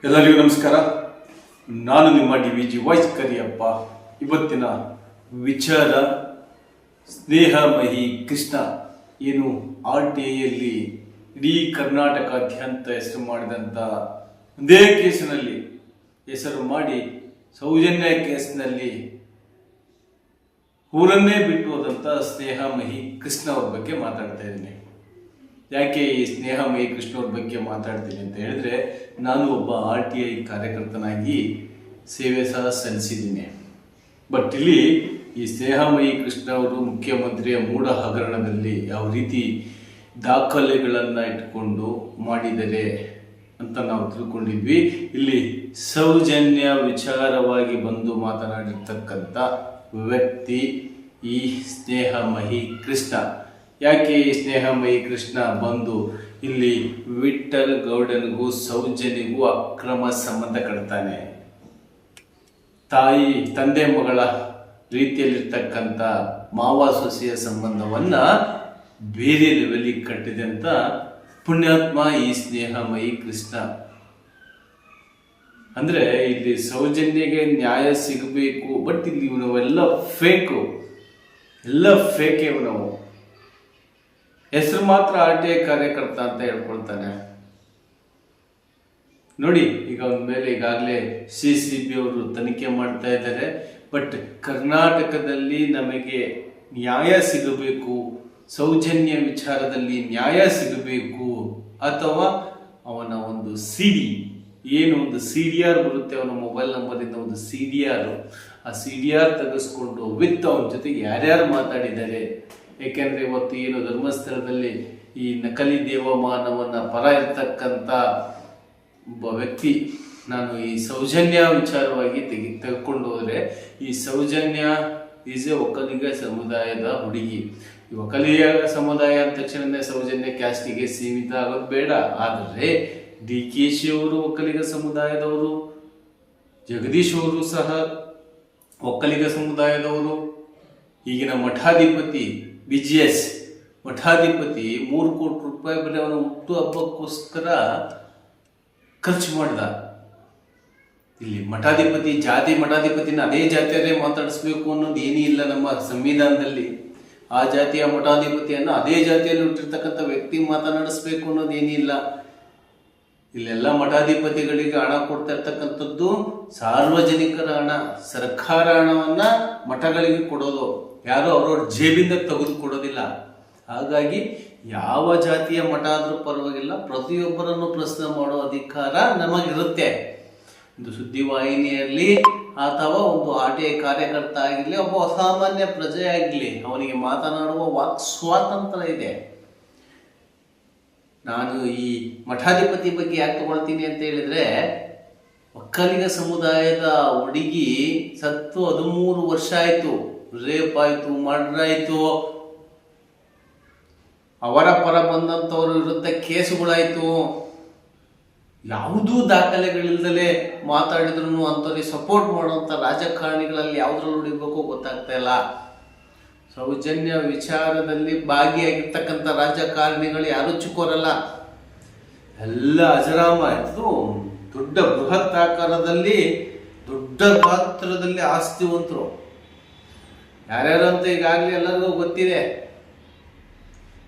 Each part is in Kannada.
ಎಲ್ಲರಿಗೂ ನಮಸ್ಕಾರ. ನಾನು ನಿಮ್ಮ DVG ವಾಯ್ಸ್ ಕರಿಯಪ್ಪ. ಇವತ್ತಿನ ವಿಚಾರ ಸ್ನೇಹಮಯಿ ಕೃಷ್ಣ ಏನು RTIಯಲ್ಲಿ ಇಡೀ ಕರ್ನಾಟಕಾದ್ಯಂತ ಹೆಸರು ಮಾಡಿದಂಥ ಒಂದೇ ಕೇಸಿನಲ್ಲಿ ಹೆಸರು ಮಾಡಿ ಸೌಜನ್ಯ ಕೇಸಿನಲ್ಲಿ ಊರನ್ನೇ ಬಿಟ್ಟು ಹೋದಂಥ ಸ್ನೇಹಮಯಿ ಕೃಷ್ಣ ಅವ್ರ ಬಗ್ಗೆ ಮಾತಾಡ್ತಾ ಇದ್ದೀನಿ. ಯಾಕೆ ಈ ಸ್ನೇಹಮಯಿ ಕೃಷ್ಣ ಅವ್ರ ಬಗ್ಗೆ ಮಾತಾಡ್ತೀನಿ ಅಂತ ಹೇಳಿದ್ರೆ, ನಾನು ಒಬ್ಬ RTI ಕಾರ್ಯಕರ್ತನಾಗಿ ಸೇವೆ ಸಹ ಸಲ್ಲಿಸಿದ್ದೀನಿ. ಬಟ್ ಇಲ್ಲಿ ಈ ಸ್ನೇಹಮಯಿ ಕೃಷ್ಣ ಅವರು ಮುಖ್ಯಮಂತ್ರಿಯ ಮೂಢ ಹಗರಣದಲ್ಲಿ ಯಾವ ರೀತಿ ದಾಖಲೆಗಳನ್ನು ಇಟ್ಕೊಂಡು ಮಾಡಿದರೆ ಅಂತ ನಾವು ತಿಳ್ಕೊಂಡಿದ್ವಿ. ಇಲ್ಲಿ ಸೌಜನ್ಯ ವಿಚಾರವಾಗಿ ಬಂದು ಮಾತನಾಡಿರ್ತಕ್ಕಂಥ ವ್ಯಕ್ತಿ ಈ ಸ್ನೇಹಮಯಿ ಕೃಷ್ಣ. ಯಾಕೆ ಈ ಸ್ನೇಹಮಯಿ ಕೃಷ್ಣ ಬಂದು ಇಲ್ಲಿ ವಿಠಲ್ ಗೌಡನಿಗೂ ಸೌಜನ್ಯಗೂ ಅಕ್ರಮ ಸಂಬಂಧ ಕಟ್ತಾನೆ? ತಂದೆ ಮಗಳ ರೀತಿಯಲ್ಲಿರ್ತಕ್ಕಂಥ ಮಾವ ಸೊಸೆಯ ಸಂಬಂಧವನ್ನ ಬೇರೆ ಲೆವೆಲಿಗೆ ಕಟ್ಟಿದೆ ಅಂತ ಪುಣ್ಯಾತ್ಮ ಈ ಸ್ನೇಹಮಯಿ ಕೃಷ್ಣ. ಅಂದ್ರೆ ಇಲ್ಲಿ ಸೌಜನ್ಯಗೆ ನ್ಯಾಯ ಸಿಗಬೇಕು, ಬಟ್ ಇಲ್ಲಿ ಇವನವೆಲ್ಲ ಫೇಕು, ಎಲ್ಲ ಫೇಕೆ. ನಾವು ಹೆಸರು ಮಾತ್ರ RTI ಕಾರ್ಯಕರ್ತ ಅಂತ ಹೇಳ್ಕೊಳ್ತಾನೆ. ನೋಡಿ, ಈಗ ಅವನ ಮೇಲೆ ಈಗಾಗಲೇ CCB ಅವರು ತನಿಖೆ ಮಾಡ್ತಾ ಇದ್ದಾರೆ. ಬಟ್ ಕರ್ನಾಟಕದಲ್ಲಿ ನಮಗೆ ನ್ಯಾಯ ಸಿಗಬೇಕು, ಸೌಜನ್ಯ ವಿಚಾರದಲ್ಲಿ ನ್ಯಾಯ ಸಿಗಬೇಕು, ಅಥವಾ ಅವನ ಒಂದು ಏನು ಒಂದು CDR ಬರುತ್ತೆ, ಅವನ ಮೊಬೈಲ್ ನಂಬರಿಂದ ಒಂದು CDR, ಆ CDR ತೆಗೆಸ್ಕೊಂಡು ವಿತ್ ಅವನ ಜೊತೆ ಯಾರ್ಯಾರು ಮಾತಾಡಿದ್ದಾರೆ. ಏಕೆಂದ್ರೆ ಇವತ್ತು ಏನು ಧರ್ಮಸ್ಥಳದಲ್ಲಿ ಈ ನಕಲಿ ದೇವಮಾನವನ್ನ ಪರ ಇರ್ತಕ್ಕಂಥ ಒಬ್ಬ ವ್ಯಕ್ತಿ, ನಾನು ಈ ಸೌಜನ್ಯ ವಿಚಾರವಾಗಿ ತೆಗೆದುಕೊಂಡು ಹೋದ್ರೆ, ಈ ಸೌಜನ್ಯ ಈಸ್ ಎ ಒಕ್ಕಲಿಗ ಸಮುದಾಯದ ಹುಡುಗಿ. ಈ ಒಕ್ಕಲಿಗ ಸಮುದಾಯ ಅಂದ ತಕ್ಷಣ ಸೌಜನ್ಯ ಕ್ಯಾಸ್ಟಿಗೆ ಸೀಮಿತ ಆಗೋದು ಬೇಡ. ಆದರೆ DKಶಿ ಅವರು ಒಕ್ಕಲಿಗ ಸಮುದಾಯದವರು, ಜಗದೀಶ್ ಅವರು ಸಹ ಒಕ್ಕಲಿಗ ಸಮುದಾಯದವರು. ಈಗಿನ ಮಠಾಧಿಪತಿ BGS ಮಠಾಧಿಪತಿ 3 ಕೋಟಿ ರೂಪಾಯಿ ಬರೀ ಅವನ ಹುಟ್ಟು ಹಬ್ಬಕ್ಕೋಸ್ಕರ ಖರ್ಚು ಮಾಡ್ದ. ಇಲ್ಲಿ ಮಠಾಧಿಪತಿ ಮಠಾಧಿಪತಿನ ಅದೇ ಜಾತಿಯಲ್ಲೇ ಮಾತಾಡಿಸ್ಬೇಕು ಅನ್ನೋದು ಏನೂ ಇಲ್ಲ ನಮ್ಮ ಸಂವಿಧಾನದಲ್ಲಿ. ಆ ಜಾತಿಯ ಮಠಾಧಿಪತಿಯನ್ನು ಅದೇ ಜಾತಿಯಲ್ಲಿ ಹುಟ್ಟಿರ್ತಕ್ಕಂಥ ವ್ಯಕ್ತಿ ಮಾತನಾಡಿಸ್ಬೇಕು ಅನ್ನೋದು ಏನಿಲ್ಲ. ಇಲ್ಲೆಲ್ಲ ಮಠಾಧಿಪತಿಗಳಿಗೆ ಹಣ ಕೊಡ್ತಾ ಇರ್ತಕ್ಕಂಥದ್ದು ಸಾರ್ವಜನಿಕರ ಹಣ, ಸರ್ಕಾರ ಹಣವನ್ನ ಮಠಗಳಿಗೆ ಕೊಡೋದು, ಯಾರು ಅವ್ರವ್ರ ಜೇಬಿಂದ ತೆಗೆದು ಕೊಡೋದಿಲ್ಲ. ಹಾಗಾಗಿ ಯಾವ ಜಾತಿಯ ಮಠ ಆದ್ರೂ ಪರವಾಗಿಲ್ಲ, ಪ್ರತಿಯೊಬ್ಬರನ್ನು ಪ್ರಶ್ನೆ ಮಾಡೋ ಅಧಿಕಾರ ನಮಗಿರುತ್ತೆ. ಒಂದು ಸುದ್ದಿವಾಹಿನಿಯಲ್ಲಿ ಅಥವಾ ಒಂದು RTI ಕಾರ್ಯಕರ್ತ ಆಗಿರ್ಲಿ, ಒಬ್ಬ ಅಸಾಮಾನ್ಯ ಪ್ರಜೆ ಆಗಿರ್ಲಿ, ಅವನಿಗೆ ಮಾತನಾಡುವ ವಾಕ್ ಸ್ವಾತಂತ್ರ್ಯ ಇದೆ. ನಾನು ಈ ಮಠಾಧಿಪತಿ ಬಗ್ಗೆ ಯಾಕೆ ತಗೊಳ್ತೀನಿ ಅಂತ ಹೇಳಿದ್ರೆ, ಒಕ್ಕಲಿಗ ಸಮುದಾಯದ ಹುಡುಗಿ ಸತ್ತು 13 ವರ್ಷ ಆಯ್ತು, ರೇಪ್ ಆಯ್ತು, ಮರ್ಡರ್ ಆಯ್ತು, ಅವರ ಪರ ಬಂದಂಥವ್ರ ವಿರುದ್ಧ ಕೇಸುಗಳಾಯ್ತು. ಯಾವುದೂ ದಾಖಲೆಗಳಿಲ್ದಲೇ ಮಾತಾಡಿದ್ರು ಅಂಥವ್ರಿಗೆ ಸಪೋರ್ಟ್ ಮಾಡುವಂಥ ರಾಜಕಾರಣಿಗಳಲ್ಲಿ ಯಾವ್ದ್ರಲ್ಲಿ ಹೊಡಿಬೇಕು ಗೊತ್ತಾಗ್ತಾ ಇಲ್ಲ. ಸೌಜನ್ಯ ವಿಚಾರದಲ್ಲಿ ಭಾಗಿಯಾಗಿರ್ತಕ್ಕಂಥ ರಾಜಕಾರಣಿಗಳು ಯಾರು ಚಿಕ್ಕೋರಲ್ಲ, ಎಲ್ಲ ಅಜರಾಮಾಯಿತು. ದೊಡ್ಡ ಬೃಹತ್ ಆಕಾರದಲ್ಲಿ ದೊಡ್ಡ ಗಾತ್ರದಲ್ಲಿ ಆಸ್ತಿವಂತರು ಯಾರ್ಯಾರು ಅಂತ ಈಗಾಗಲೇ ಎಲ್ಲರಿಗೂ ಗೊತ್ತಿದೆ.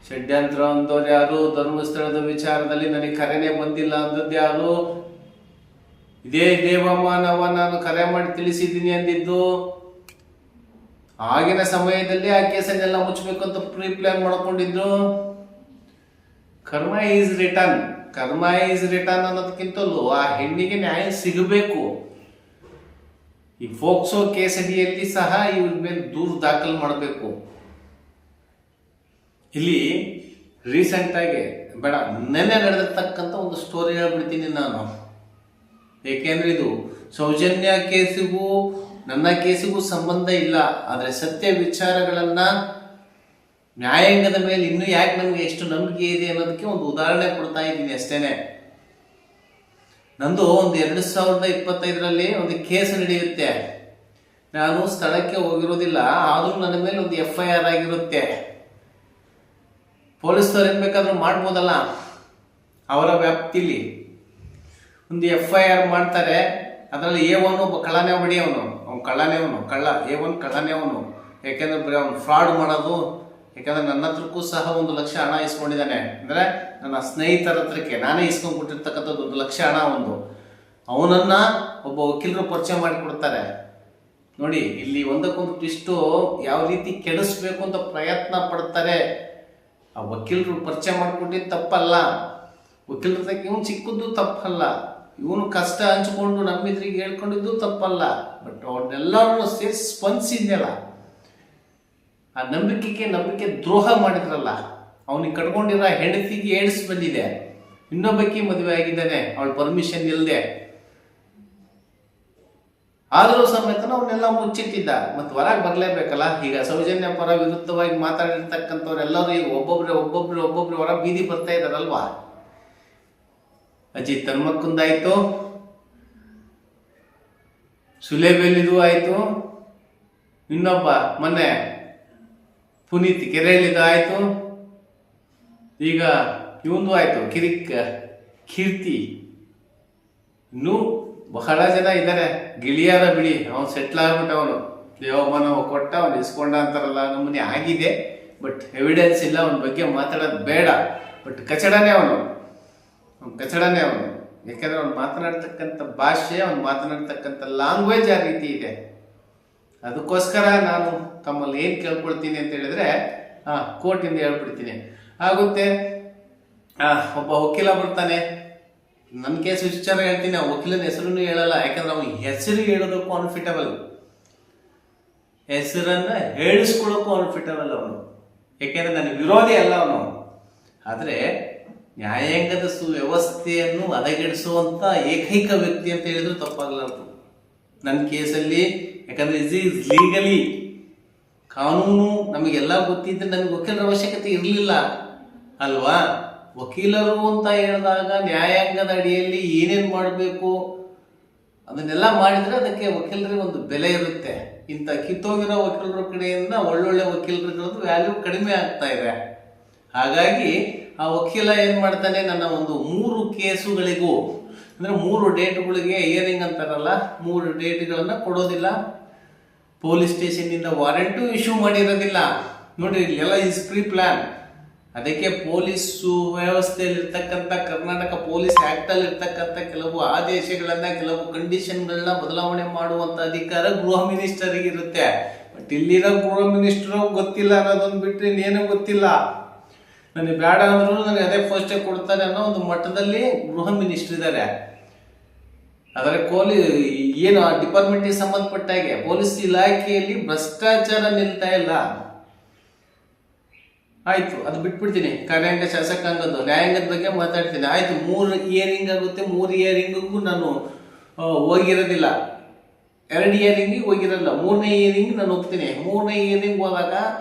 ಷಡ್ಯಂತ್ರ ಅಂದವ್ರು ಯಾರು, ಧರ್ಮಸ್ಥಳದ ವಿಚಾರದಲ್ಲಿ ನನಗೆ ಕರೆನೇ ಬಂದಿಲ್ಲ ಅಂದದ್ದು ಯಾರು, ಇದೇ ದೇವಮಾನವ ನಾನು ಕರೆ ಮಾಡಿ ತಿಳಿಸಿದ್ದೀನಿ ಅಂದಿದ್ದು, ಆಗಿನ ಸಮಯದಲ್ಲಿ ಆ ಕೇಸನ್ನೆಲ್ಲ ಮುಚ್ಚಬೇಕು ಅಂತ ಪ್ರೀ ಪ್ಲಾನ್ ಮಾಡ್ಕೊಂಡಿದ್ರು. ಕರ್ಮ ಈಸ್ ರಿಟರ್ನ್ ಅನ್ನೋದಕ್ಕಿಂತಲೂ ಆ ಹೆಣ್ಣಿಗೆ ನ್ಯಾಯ ಸಿಗಬೇಕು. ಈ ಫೋಕ್ಸೋ ಕೇಸ್ ಅಡಿಯಲ್ಲಿ ಸಹ ಇವ್ರ ಮೇಲೆ ದೂರು ದಾಖಲು ಮಾಡಬೇಕು. ಇಲ್ಲಿ ರೀಸೆಂಟ್ ಆಗಿ ಬೇಡ, ನೆನ್ನೆ ನಡೆದಿರ್ತಕ್ಕಂಥ ಒಂದು ಸ್ಟೋರಿ ಹೇಳ್ಬಿಡ್ತೀನಿ ನಾನು. ಏಕೆಂದ್ರೆ ಇದು ಸೌಜನ್ಯ ಕೇಸಿಗೂ ನನ್ನ ಕೇಸಿಗೂ ಸಂಬಂಧ ಇಲ್ಲ. ಆದರೆ ಸತ್ಯ ವಿಚಾರಗಳನ್ನ ನ್ಯಾಯಾಂಗದ ಮೇಲೆ ಇನ್ನೂ ಯಾಕೆ ನಮಗೆ ಎಷ್ಟು ನಂಬಿಕೆ ಇದೆ ಅನ್ನೋದಕ್ಕೆ ಒಂದು ಉದಾಹರಣೆ ಕೊಡ್ತಾ ಇದ್ದೀನಿ ಅಷ್ಟೇನೆ. ನಂದು ಒಂದು 2025ರಲ್ಲಿ ಒಂದು ಕೇಸ್ ನಡೆಯುತ್ತೆ. ನಾನು ಸ್ಥಳಕ್ಕೆ ಹೋಗಿರೋದಿಲ್ಲ, ಆದರೂ ನನ್ನ ಮೇಲೆ ಒಂದು FIR ಆಗಿರುತ್ತೆ. ಪೊಲೀಸರು ಏನ್ ಬೇಕಾದ್ರೂ ಮಾಡ್ಬೋದಲ್ಲ ಅವರ ವ್ಯಾಪ್ತಿಲಿ. ಒಂದು FIR ಮಾಡ್ತಾರೆ. ಅದರಲ್ಲಿ A1 ಒಬ್ಬ ಕಳ್ಳನೇ ಹೊಡಿಯವನು, ಅವ್ನು ಕಳ್ಳನೇ ಅವನು, A1 ಕಳ್ಳನೇ ಅವನು. ಯಾಕೆಂದ್ರೆ ಬರೀ ಅವ್ನು ಫ್ರಾಡ್ ಮಾಡೋದು. ಯಾಕಂದ್ರೆ ನನ್ನ ಹತ್ರಕ್ಕೂ ಸಹ 1 ಲಕ್ಷ ಹಣ ಇಸ್ಕೊಂಡಿದ್ದಾನೆ. ಅಂದ್ರೆ ನನ್ನ ಸ್ನೇಹಿತರ ಹತ್ರಕ್ಕೆ ನಾನೇ ಇಸ್ಕೊಂಡ್ ಕೊಟ್ಟಿರ್ತಕ್ಕಂಥದ್ದು 1 ಲಕ್ಷ ಹಣ ಅವನನ್ನ ಒಬ್ಬ ವಕೀಲರು ಪರಿಚಯ ಮಾಡಿಕೊಡ್ತಾರೆ. ನೋಡಿ, ಇಲ್ಲಿ ಒಂದಕ್ಕೊಂದು ಟ್ವಿಸ್ಟು ಯಾವ ರೀತಿ ಕೆಡಿಸ್ಬೇಕು ಅಂತ ಪ್ರಯತ್ನ ಪಡ್ತಾರೆ. ಆ ವಕೀಲರು ಪರಿಚಯ ಮಾಡಿಕೊಟ್ಟಿದ್ದು ತಪ್ಪಲ್ಲ, ವಕೀಲರ ತಕ್ಕ ಇವನು ಚಿಕ್ಕದ್ದು ತಪ್ಪಲ್ಲ, ಇವನು ಕಷ್ಟ ಹಂಚ್ಕೊಂಡು ನಮ್ಮಿದ್ರಿಗೆ ಹೇಳ್ಕೊಂಡಿದ್ದು ತಪ್ಪಲ್ಲ. ಬಟ್ ಅವ್ರನ್ನೆಲ್ಲರೂ ಸೇರಿ ಸ್ಪಂದಿಸಿದ್ಯಲ್ಲ, ಆ ನಂಬಿಕೆ ದ್ರೋಹ ಮಾಡಿದ್ರಲ್ಲ. ಅವನಿಗೆ ಕಟ್ಕೊಂಡಿರೋ ಹೆಂಡತಿಗೆ ಏಡ್ಸ್ ಬಂದಿದೆ, ಇನ್ನೊಬ್ಬಕ್ಕೆ ಮದುವೆ ಆಗಿದ್ದಾನೆ ಅವಳ ಪರ್ಮಿಷನ್ ಇಲ್ಲದೆ. ಆದರೂ ಸಮೇತ ಅವನ್ನೆಲ್ಲ ಮುಚ್ಚಿಟ್ಟಿದ್ದ. ಮತ್ತೆ ಹೊರಗೆ ಬರಲೇಬೇಕಲ್ಲ. ಈಗ ಸೌಜನ್ಯ ಪರ ವಿರುದ್ಧವಾಗಿ ಮಾತಾಡಿರ್ತಕ್ಕಂಥವ್ರೆಲ್ಲರೂ ಈಗ ಒಬ್ಬೊಬ್ರು ಹೊರ ಬೀದಿ ಬರ್ತಾ ಇದಾರಲ್ವಾ. ಅಜಿತ್ ಹನುಮಕ್ಕಂದಾಯ್ತು, ಸುಲೇಬೆಲ್ಲಿದು ಆಯ್ತು, ಇನ್ನೊಬ್ಬ ಮೊನ್ನೆ ಪುನೀತ್ ಕೆರೆಯಲ್ಲಿದು ಆಯ್ತು, ಈಗ ಇವಂದು ಆಯ್ತು ಕೀರ್ತಿ. ಇನ್ನೂ ಬಹಳ ಜನ ಇದ್ದಾರೆ. ಗಿಳಿಯಾರ ಬಿಡಿ, ಅವನು ಸೆಟ್ಲ್ ಆಗ್ಬಿಟ್ಟ, ಅವನು ದೇವಮಾನ ಕೊಟ್ಟ, ಅವನು ಇಸ್ಕೊಂಡ ಅಂತಾರಲ್ಲ, ನಮ್ಮನೆ ಆಗಿದೆ. ಬಟ್ ಎವಿಡೆನ್ಸ್ ಇಲ್ಲ, ಅವನ ಬಗ್ಗೆ ಮಾತಾಡೋದು ಬೇಡ. ಬಟ್ ಕಚಡನೇ ಅವನು. ಯಾಕಂದ್ರೆ ಅವ್ನು ಮಾತನಾಡ್ತಕ್ಕಂಥ ಭಾಷೆ, ಅವ್ನು ಮಾತನಾಡ್ತಕ್ಕಂಥ ಲ್ಯಾಂಗ್ವೇಜ್ ಆ ರೀತಿ ಇದೆ. ಅದಕ್ಕೋಸ್ಕರ ನಾನು ತಮ್ಮಲ್ಲಿ ಏನು ಕೇಳ್ಕೊಳ್ತೀನಿ ಅಂತ ಹೇಳಿದ್ರೆ, ಕೋರ್ಟಿಂದ ಹೇಳ್ಬಿಡ್ತೀನಿ ಆಗುತ್ತೆ. ಒಬ್ಬ ವಕೀಲ ಬರ್ತಾನೆ, ನನ್ನ ಕೇಸ್ ವಿಚಾರ ಹೇಳ್ತೀನಿ, ಆ ವಕೀಲನ ಹೆಸರನ್ನು ಹೇಳಲ್ಲ. ಯಾಕಂದ್ರೆ ಅವನು ಹೆಸರು ಹೇಳೋದಕ್ಕೂ ಅನ್ಫಿಟಬಲ್, ಹೆಸರನ್ನ ಹೇಳಿಸ್ಕೊಳ್ಳೋಕ್ಕೂ ಅನ್ಫಿಟಬಲ್ ಅವನು. ಯಾಕೆಂದ್ರೆ ನನ್ನ ವಿರೋಧಿ ಅಲ್ಲ ಅವನು. ಆದರೆ ನ್ಯಾಯಾಂಗದ ಸುವ್ಯವಸ್ಥೆಯನ್ನು ಹದಗೆಡಿಸುವಂತ ಏಕೈಕ ವ್ಯಕ್ತಿ ಅಂತ ಹೇಳಿದ್ರು ತಪ್ಪಾಗಲಾರದು ನನ್ನ ಕೇಸಲ್ಲಿ. ಯಾಕಂದ್ರೆ ಇಸ್ ಲೀಗಲಿ, ಕಾನೂನು ನಮಗೆಲ್ಲ ಗೊತ್ತಿದ್ರೆ ನನಗೆ ವಕೀಲರ ಅವಶ್ಯಕತೆ ಇರಲಿಲ್ಲ ಅಲ್ವಾ. ವಕೀಲರು ಅಂತ ಹೇಳಿದಾಗ ನ್ಯಾಯಾಂಗದ ಅಡಿಯಲ್ಲಿ ಏನೇನು ಮಾಡಬೇಕು ಅದನ್ನೆಲ್ಲ ಮಾಡಿದ್ರೆ ಅದಕ್ಕೆ ವಕೀಲರಿಗೆ ಒಂದು ಬೆಲೆ ಇರುತ್ತೆ. ಇಂಥ ಕಿತ್ತೋಗಿರೋ ವಕೀಲರ ಕಡೆಯಿಂದ ಒಳ್ಳೊಳ್ಳೆ ವಕೀಲರುಗಳದ್ದು ವ್ಯಾಲ್ಯೂ ಕಡಿಮೆ ಆಗ್ತಾ ಇದೆ. ಹಾಗಾಗಿ ಆ ವಕೀಲ ಏನ್ ಮಾಡ್ತಾನೆ, ನನ್ನ ಒಂದು 3 ಕೇಸುಗಳಿಗೂ ಅಂದ್ರೆ 3 ಡೇಟ್ಗಳಿಗೆ ಹಿಯರಿಂಗ್ ಅಂತಾರಲ್ಲ, 3 ಡೇಟ್ಗಳನ್ನ ಕೊಡೋದಿಲ್ಲ. ಪೊಲೀಸ್ ಸ್ಟೇಷನ್ ಇಂದ ವಾರೆಂಟು ಇಶ್ಯೂ ಮಾಡಿರೋದಿಲ್ಲ. ನೋಡ್ರಿ, ಇಲ್ಲೆಲ್ಲ ಇಸ್ ಪ್ರೀ ಪ್ಲಾನ್. ಅದಕ್ಕೆ ಪೊಲೀಸ್ ವ್ಯವಸ್ಥೆಯಲ್ಲಿ ಇರ್ತಕ್ಕಂಥ ಕರ್ನಾಟಕ ಪೊಲೀಸ್ ಆಕ್ಟ್ ಅಲ್ಲಿ ಇರ್ತಕ್ಕಂಥ ಕೆಲವು ಆದೇಶಗಳನ್ನ, ಕೆಲವು ಕಂಡೀಷನ್ಗಳನ್ನ ಬದಲಾವಣೆ ಮಾಡುವಂತ ಅಧಿಕಾರ ಗೃಹ ಮಿನಿಸ್ಟರ್ಗೆ ಇರುತ್ತೆ. ಬಟ್ ಇಲ್ಲಿರೋ ಗೃಹ ಮಿನಿಸ್ಟರ್ ಗೊತ್ತಿಲ್ಲ ಅನ್ನೋದೊಂದು ಬಿಟ್ರೆ ಇನ್ನೇನು ಗೊತ್ತಿಲ್ಲ. ನನಗೆ ಬೇಡ ಅಂದ್ರೂ ನನಗೆ ಅದೇ ಪೋಸ್ಟೇ ಕೊಡ್ತಾರೆ ಅನ್ನೋ ಒಂದು ಮಟ್ಟದಲ್ಲಿ ಗೃಹ ಮಿನಿಸ್ಟರ್ ಇದ್ದಾರೆ. ಆದರೆ ಏನು ಡಿಪಾರ್ಟ್ಮೆಂಟ್ಗೆ ಸಂಬಂಧಪಟ್ಟ ಹಾಗೆ ಪೊಲೀಸ್ ಇಲಾಖೆಯಲ್ಲಿ ಭ್ರಷ್ಟಾಚಾರ ನಿಲ್ತಾ ಇಲ್ಲ. ಆಯ್ತು, ಅದು ಬಿಟ್ಬಿಡ್ತೀನಿ. ಕಾರ್ಯಾಂಗ ಶಾಸಕಾಂಗದ್ದು ನ್ಯಾಯಾಂಗದ ಬಗ್ಗೆ ಮಾತಾಡ್ತೀನಿ. ಆಯ್ತು, 3 ಹಿಯರಿಂಗ್ ಆಗುತ್ತೆ. 3 ಹಿಯರಿಂಗಿಗೂ ನಾನು ಹೋಗಿರೋದಿಲ್ಲ. 2 ಹಿಯರಿಂಗಿಗೆ ಹೋಗಿರಲ್ಲ. 3ನೇ ಹಿಯರಿಂಗ್ ನಾನು ಹೋಗ್ತೀನಿ. 3ನೇ ಹಿಯರಿಂಗ್ ಹೋದಾಗ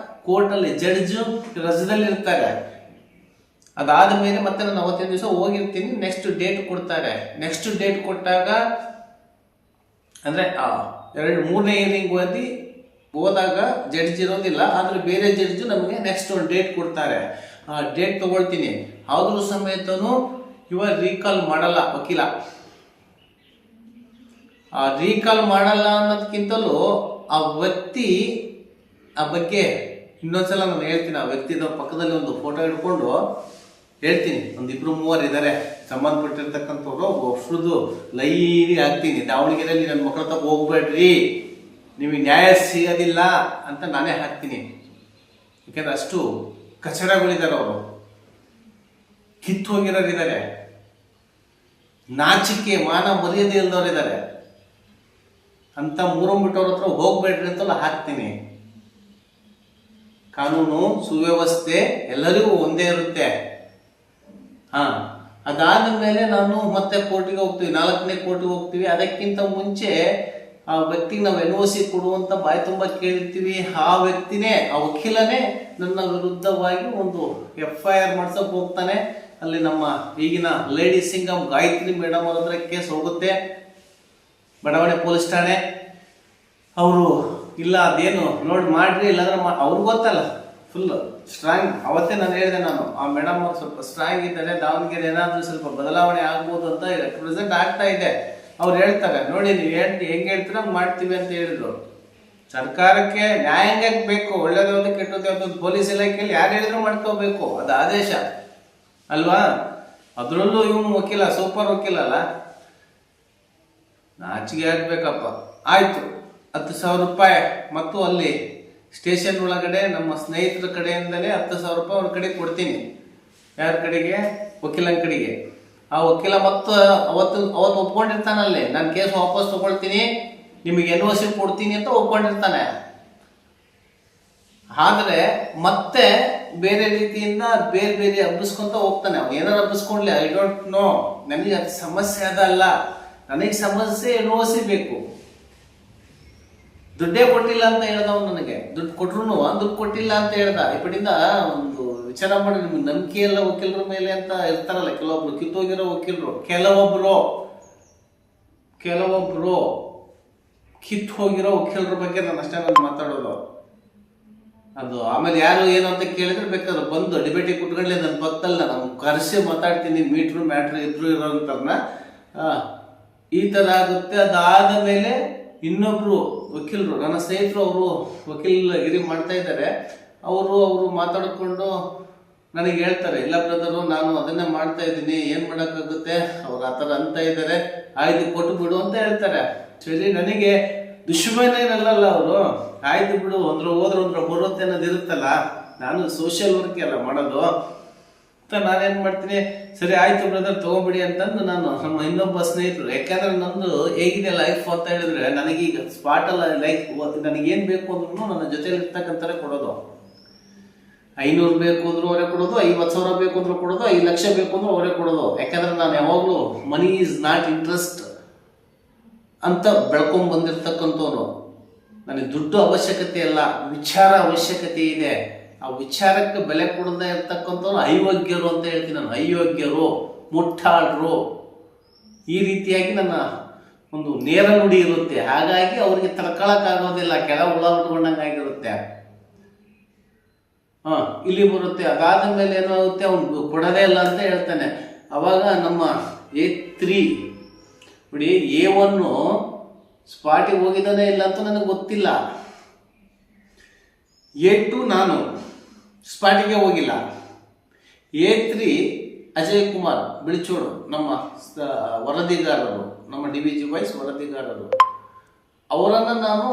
ಕೋರ್ಟಲ್ಲಿ ಜಡ್ಜು ರಜದಲ್ಲಿ ಇರ್ತಾರೆ. ಅದಾದ ಮೇಲೆ ಮತ್ತೆ ನಾನು ಅವತ್ತಿನ ದಿವಸ ಹೋಗಿರ್ತೀನಿ. ನೆಕ್ಸ್ಟ್ ಡೇಟ್ ಕೊಡ್ತಾರೆ. ನೆಕ್ಸ್ಟ್ ಡೇಟ್ ಕೊಟ್ಟಾಗ ಅಂದ್ರೆ 3ನೇ ಹಿಯರಿಂಗ್ ಹೋದಾಗ ಜಡ್ಜ್ ಇರೋದಿಲ್ಲ. ಆದ್ರೆ ಬೇರೆ ಜಡ್ಜ್ ನಮಗೆ ನೆಕ್ಸ್ಟ್ ಒಂದು ಡೇಟ್ ಕೊಡ್ತಾರೆ. ಆ ಡೇಟ್ ತಗೊಳ್ತೀನಿ. ಆದ್ರೂ ಸಮೇತನು ರೀಕಾಲ್ ಮಾಡಲ್ಲ ವಕೀಲ. ಆ ರೀಕಾಲ್ ಮಾಡಲ್ಲ ಅನ್ನೋದಕ್ಕಿಂತಲೂ ಆ ವ್ಯಕ್ತಿ ಆ ಬಗ್ಗೆ ಇನ್ನೊಂದ್ಸಲ ನಾನು ಹೇಳ್ತೀನಿ. ಆ ವ್ಯಕ್ತಿದ ಪಕ್ಕದಲ್ಲಿ ಒಂದು ಫೋಟೋ ಹಿಡ್ಕೊಂಡು ಹೇಳ್ತೀನಿ. 1-2-3 ಇದ್ದಾರೆ ಸಂಬಂಧಪಟ್ಟಿರ್ತಕ್ಕಂಥವ್ರು. ವರ್ಷದ್ದು ಲೈನಿಗೆ ಹಾಕ್ತೀನಿ. ದಾವಣಗೆರೆಯಲ್ಲಿ ನನ್ನ ಮಕ್ಕಳ ತಪ್ಪ ಹೋಗ್ಬೇಡ್ರಿ, ನಿಮಗೆ ನ್ಯಾಯ ಸಿಗೋದಿಲ್ಲ ಅಂತ ನಾನೇ ಹಾಕ್ತೀನಿ. ಯಾಕಂದ್ರೆ ಅಷ್ಟು ಕಚಡಗಳಿದ್ದಾರೆ, ಅವರು ಕಿತ್ತು ಹೋಗಿರೋರಿದ್ದಾರೆ, ನಾಚಿಕೆ ಮಾನ ಮರ್ಯಾದೆ ಇಲ್ದವ್ರಿದ್ದಾರೆ. ಅಂತ ಮೂರಂಬಿಟ್ಟವ್ರ ಹತ್ರ ಹೋಗ್ಬೇಡ್ರಿ ಅಂತೆಲ್ಲ ಹಾಕ್ತೀನಿ. ಕಾನೂನು ಸುವ್ಯವಸ್ಥೆ ಎಲ್ಲರಿಗೂ ಒಂದೇ ಇರುತ್ತೆ. ಅದಾದ ಮೇಲೆ ನಾನು ಮತ್ತೆ ಕೋರ್ಟಿಗೆ ಹೋಗ್ತೀವಿ, 4ನೇ ಕೋರ್ಟಿಗೆ ಹೋಗ್ತೀವಿ. ಅದಕ್ಕಿಂತ ಮುಂಚೆ ಆ ವ್ಯಕ್ತಿಗೆ ನಾವು NOC ಕೊಡುವಂತ ಬಾಯಿ ತುಂಬ ಕೇಳಿರ್ತೀವಿ. ಆ ವ್ಯಕ್ತಿನೇ, ಆ ವಕೀಲನೇ ನನ್ನ ವಿರುದ್ಧವಾಗಿ ಒಂದು FIR ಮಾಡ್ಸಕ್ ಹೋಗ್ತಾನೆ. ಅಲ್ಲಿ ನಮ್ಮ ಈಗಿನ ಲೇಡಿ ಸಿಂಗಂ ಗಾಯತ್ರಿ ಮೇಡಮ್ ಅವ್ರ ಹತ್ರ ಕೇಸ್ ಹೋಗುತ್ತೆ, ಬಡಾವಣೆ ಪೊಲೀಸ್ ಠಾಣೆ. ಅವರು ಇಲ್ಲ ಅದೇನು ನೋಡಿ ಮಾಡ್ರಿ, ಇಲ್ಲಾಂದ್ರೆ ಅವ್ರಿಗೆ ಗೊತ್ತಲ್ಲ ಫುಲ್ ಸ್ಟ್ರಾಂಗ್. ಅವತ್ತೇ ನಾನು ಹೇಳಿದೆ, ಆ ಮೇಡಮ್ ಅವ್ರು ಸ್ವಲ್ಪ ಸ್ಟ್ರಾಂಗ್ ಇದ್ದಾರೆ, ದಾವಣಗೆರೆ ಏನಾದರೂ ಸ್ವಲ್ಪ ಬದಲಾವಣೆ ಆಗ್ಬೋದು ಅಂತ ರೆಪ್ರೆಸೆಂಟ್ ಆಗ್ತಾ ಇದೆ. ಅವ್ರು ಹೇಳ್ತಾರೆ, ನೋಡಿ ನೀವು ಹೆಂಗೆ ಹೇಳ್ತೀರ ಹಂಗೆ ಮಾಡ್ತೀವಿ ಅಂತ ಹೇಳಿದ್ರು. ಸರ್ಕಾರಕ್ಕೆ ನ್ಯಾಯಾಂಗ ಬೇಕು, ಒಳ್ಳೇದು ಕೆಟ್ಟದ್ದು ಯಾವ್ದು ಪೊಲೀಸ್ ಇಲಾಖೆಯಲ್ಲಿ ಯಾರು ಹೇಳಿದ್ರು ಮಾಡ್ಕೋಬೇಕು, ಅದು ಆದೇಶ ಅಲ್ವಾ. ಅದರಲ್ಲೂ ಇವನು ವಕೀಲ, ಸೂಪರ್ ವಕೀಲ ಅಲ್ಲ, ನಾಚಿಗೆ ಆಗ್ಬೇಕಪ್ಪ. ಆಯ್ತು, 10,000 ರೂಪಾಯಿ ಮತ್ತು ಅಲ್ಲಿ ಸ್ಟೇಷನ್ ಒಳಗಡೆ ನಮ್ಮ ಸ್ನೇಹಿತರ ಕಡೆಯಿಂದಲೇ 10,000 ರೂಪಾಯಿ ಅವ್ರ ಕಡೆ ಕೊಡ್ತೀನಿ. ಯಾರ ಕಡೆಗೆ? ವಕೀಲನ ಕಡೆಗೆ. ಆ ವಕೀಲ ಮತ್ತು ಅವತ್ತು ಒಪ್ಕೊಂಡಿರ್ತಾನಲ್ಲಿ, ನಾನು ಕೇಸ್ ವಾಪಸ್ ತಗೊಳ್ತೀನಿ, ನಿಮಗೆ NOC ಕೊಡ್ತೀನಿ ಅಂತ ಒಪ್ಕೊಂಡಿರ್ತಾನೆ. ಆದ್ರೆ ಮತ್ತೆ ಬೇರೆ ರೀತಿಯಿಂದ ಬೇರೆ ಹಬ್ಬಿಸ್ಕೊಂತ ಹೋಗ್ತಾನೆ. ಅವ್ನು ಏನಾರು ಹಬ್ಬಿಸ್ಕೊಂಡ್ಲಿ, ಐ ಡೋಂಟ್ ನೋ, ನನಗೆ ಅದು ಸಮಸ್ಯೆ ಅದಲ್ಲ, ನನಗೆ ಸಮಸ್ಯೆ NOC ಬೇಕು. ದುಡ್ಡೇ ಕೊಟ್ಟಿಲ್ಲ ಅಂತ ಹೇಳ್ದ ಅವ್ನು. ನನಗೆ ದುಡ್ಡು ಕೊಟ್ರು ದುಡ್ಡು ಕೊಟ್ಟಿಲ್ಲ ಅಂತ ಹೇಳ್ದ. ಇಪ್ಪಡಿಂದ ಒಂದು ವಿಚಾರ ಮಾಡಿ, ನಿಮ್ಗೆ ನಂಬಿಕೆ ಇಲ್ಲ ವಕೀಲರ ಮೇಲೆ ಅಂತ ಇರ್ತಾರಲ್ಲ ಕೆಲವೊಬ್ರು, ಕಿತ್ತೋಗಿರೋ ವಕೀಲರು, ಕೆಲವೊಬ್ರು ಕಿತ್ತು ಹೋಗಿರೋ ವಕೀಲರ ಬಗ್ಗೆ ನಾನು ಮಾತಾಡೋದು. ಅದು ಆಮೇಲೆ ಯಾರು ಏನು ಅಂತ ಕೇಳಿದ್ರೆ ಬೇಕಾದ್ರೆ ಬಂದು ಡಿಬೇಟಿಗೆ ಕುಟ್ಕೊಂಡ್ಲೆ ನನ್ನ ಪಕ್ಕದಲ್ಲ ನಾನು ಕರೆಸಿ ಮಾತಾಡ್ತೀನಿ, ಮ್ಯಾಟ್ರ್ ಇಬ್ರು ಇರೋಂಥವ್ರನ್ನ. ಈ ಥರ ಆಗುತ್ತೆ. ಅದಾದ ಮೇಲೆ ಇನ್ನೊಬ್ರು ವಕೀಲರು, ನನ್ನ ಸ್ನೇಹಿತರು, ಅವರು ವಕೀಲಗಿರಿ ಮಾಡ್ತಾ ಇದ್ದಾರೆ. ಅವರು ಮಾತಾಡಿಕೊಂಡು ನನಗೆ ಹೇಳ್ತಾರೆ, ಇಲ್ಲ ಬ್ರದರು ನಾನು ಅದನ್ನೇ ಮಾಡ್ತಾ ಇದ್ದೀನಿ, ಏನು ಮಾಡೋಕ್ಕಾಗುತ್ತೆ, ಅವ್ರು ಆ ಥರ ಅಂತ ಇದ್ದಾರೆ, ಆಯ್ದು ಕೊಟ್ಟು ಬಿಡು ಅಂತ ಹೇಳ್ತಾರೆ. ಸರಿ, ನನಗೆ ದುಶ್ಮನೇನಲ್ಲ ಅವರು, ಆಯ್ತು ಬಿಡು, ಹೋದ್ರೆ ಬರುತ್ತೆ ಅನ್ನೋದು ಇರುತ್ತಲ್ಲ. ನಾನು ಸೋಷಿಯಲ್ ವರ್ಕ್ ಎಲ್ಲ ಮಾಡೋದು ಅಂತ ನಾನೇನು ಮಾಡ್ತೀನಿ, ಸರಿ ಆಯ್ತು ಬ್ರದರ್ ತಗೊಂಬಿಡಿ ಅಂತಂದು ನಾನು ನಮ್ಮ ಇನ್ನೊಬ್ಬ ಸ್ನೇಹಿತರು, ಯಾಕಂದ್ರೆ ನಂದು ಹೇಗಿದೆ ಲೈಫ್ ಅಂತ ಹೇಳಿದ್ರೆ, ನನಗೀಗ ಸ್ಪಾಟಲ್ಲ ಲೈಫ್, ನನಗೇನು ಬೇಕು ಅಂದ್ರೂ ನನ್ನ ಜೊತೆಲಿ ಇರ್ತಕ್ಕಂಥವ್ರೆ ಕೊಡೋದು. 500 ಬೇಕು ಅಂದ್ರೂ ಅವರೇ ಕೊಡೋದು, 50,000 ಬೇಕು ಅಂದ್ರೂ ಕೊಡೋದು, 5 ಲಕ್ಷ ಬೇಕು ಅಂದ್ರೂ ಅವರೇ ಕೊಡೋದು. ಯಾಕಂದ್ರೆ ನಾನು ಯಾವಾಗಲೂ ಮನಿ ಈಸ್ ನಾಟ್ ಇಂಟ್ರೆಸ್ಟ್ ಅಂತ ಬೆಳ್ಕೊಂಡ್ ಬಂದಿರ್ತಕ್ಕಂಥವ್ರು. ನನಗೆ ದುಡ್ಡು ಅವಶ್ಯಕತೆ ಇಲ್ಲ, ವಿಚಾರ ಅವಶ್ಯಕತೆ ಇದೆ. ಆ ವಿಚಾರಕ್ಕೆ ಬೆಲೆ ಕೊಡದೇ ಇರ್ತಕ್ಕಂಥವ್ರು ಅಯೋಗ್ಯರು ಅಂತ ಹೇಳ್ತೀನಿ ನಾನು. ಅಯೋಗ್ಯರು, ಮುಟ್ಟಾಳರು, ಈ ರೀತಿಯಾಗಿ ನನ್ನ ಒಂದು ನೇರ ನುಡಿ ಇರುತ್ತೆ. ಹಾಗಾಗಿ ಅವ್ರಿಗೆ ತಡ್ಕೊಳಕ್ಕಾಗೋದಿಲ್ಲ, ಕೆಳ ಹುಳ ಉಟ್ಕೊಂಡಂಗಾಗಿರುತ್ತೆ. ಇಲ್ಲಿ ಬರುತ್ತೆ. ಅದಾದ ಮೇಲೆ ಏನಾಗುತ್ತೆ, ಅವ್ನು ಕೊಡೋದೇ ಇಲ್ಲ ಅಂತ ಹೇಳ್ತಾನೆ. ಅವಾಗ ನಮ್ಮ A3 ನೋಡಿ, A1 ಸ್ಪಾಟಿಗೆ ಹೋಗಿದ್ದಾನೆ ಇಲ್ಲ ಅಂತ ನನಗೆ ಗೊತ್ತಿಲ್ಲ. A2 ನಾನು ಸ್ಪಾಟಿಗೆ ಹೋಗಿಲ್ಲ. A3 ಅಜಯ್ ಕುಮಾರ್ ಬಿಳಿಚೋಡು, ನಮ್ಮ ವರದಿಗಾರರು, ನಮ್ಮ DBG ವೈಸ್ ವರದಿಗಾರರು, ಅವರನ್ನು ನಾನು